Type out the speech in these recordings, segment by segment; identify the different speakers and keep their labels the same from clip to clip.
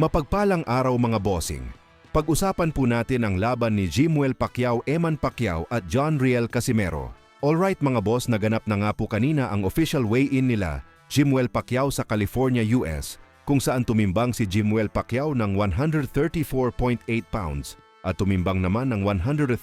Speaker 1: Mapagpalang araw mga bossing. Pag-usapan po natin ang laban ni Jimuel Pacquiao, Eman Pacquiao at John Riel Casimero. Alright mga boss, naganap na nga po kanina ang official weigh-in nila, Jimuel Pacquiao sa California, US, kung saan tumimbang si Jimuel Pacquiao ng 134.8 pounds at tumimbang naman ng 134.2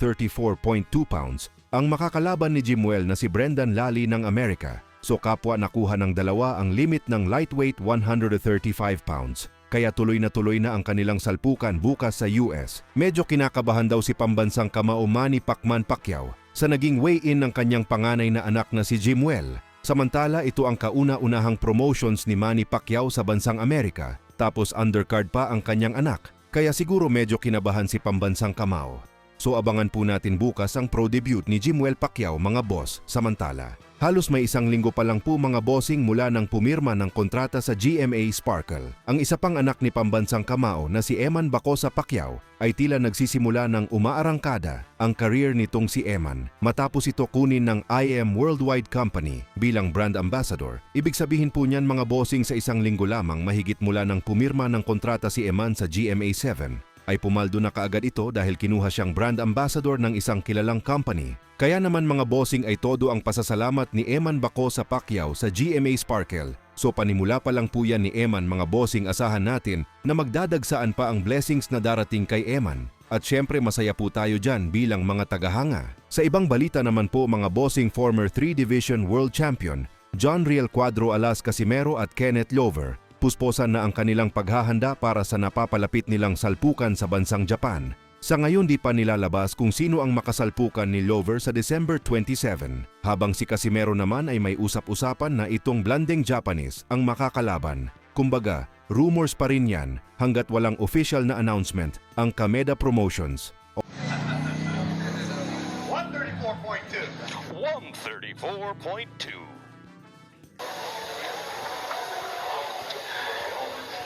Speaker 1: pounds. Ang makakalaban ni Jimuel na si Brendan Lally ng Amerika. So kapwa nakuha ng dalawa ang limit ng lightweight 135 pounds. Kaya tuloy na ang kanilang salpukan bukas sa US. Medyo kinakabahan daw si pambansang kamao Manny Pacquiao sa naging weigh-in ng kanyang panganay na anak na si Jimuel. Samantala ito ang kauna-unahang promotions ni Manny Pacquiao sa bansang Amerika, tapos undercard pa ang kanyang anak. Kaya siguro medyo kinabahan si pambansang kamao. So abangan po natin bukas ang pro debut ni Jimuel Pacquiao mga boss. Samantala, halos may isang linggo pa lang po mga bossing mula nang pumirma ng kontrata sa GMA Sparkle. Ang isa pang anak ni pambansang kamao na si Eman Bacosa Pacquiao ay tila nagsisimula ng umaarangkada ang career nitong si Eman matapos ito kunin ng IM Worldwide Company bilang brand ambassador. Ibig sabihin po niyan mga bossing sa isang linggo lamang mahigit mula nang pumirma ng kontrata si Eman sa GMA 7 ay pumaldo na kaagad ito dahil kinuha siyang brand ambassador ng isang kilalang company. Kaya naman mga bossing ay todo ang pasasalamat ni Eman Bacosa Pacquiao sa GMA Sparkle. So panimula pa lang po yan ni Eman mga bossing, asahan natin na magdadagsaan pa ang blessings na darating kay Eman. At syempre masaya po tayo dyan bilang mga tagahanga. Sa ibang balita naman po mga bossing, former 3-division world champion John Riel Cuadro Alas Casimero at Kenneth Lover pusposan na ang kanilang paghahanda para sa napapalapit nilang salpukan sa bansang Japan. Sa ngayon di pa nilalabas kung sino ang makasalpukan ni Lover sa December 27, habang si Casimero naman ay may usap-usapan na itong blanding Japanese ang makakalaban. Kumbaga, rumors pa rin yan hanggat walang official na announcement ang Kameda Promotions.
Speaker 2: 134.2. 134.2.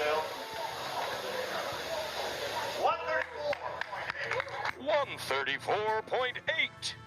Speaker 2: Still. 134.8.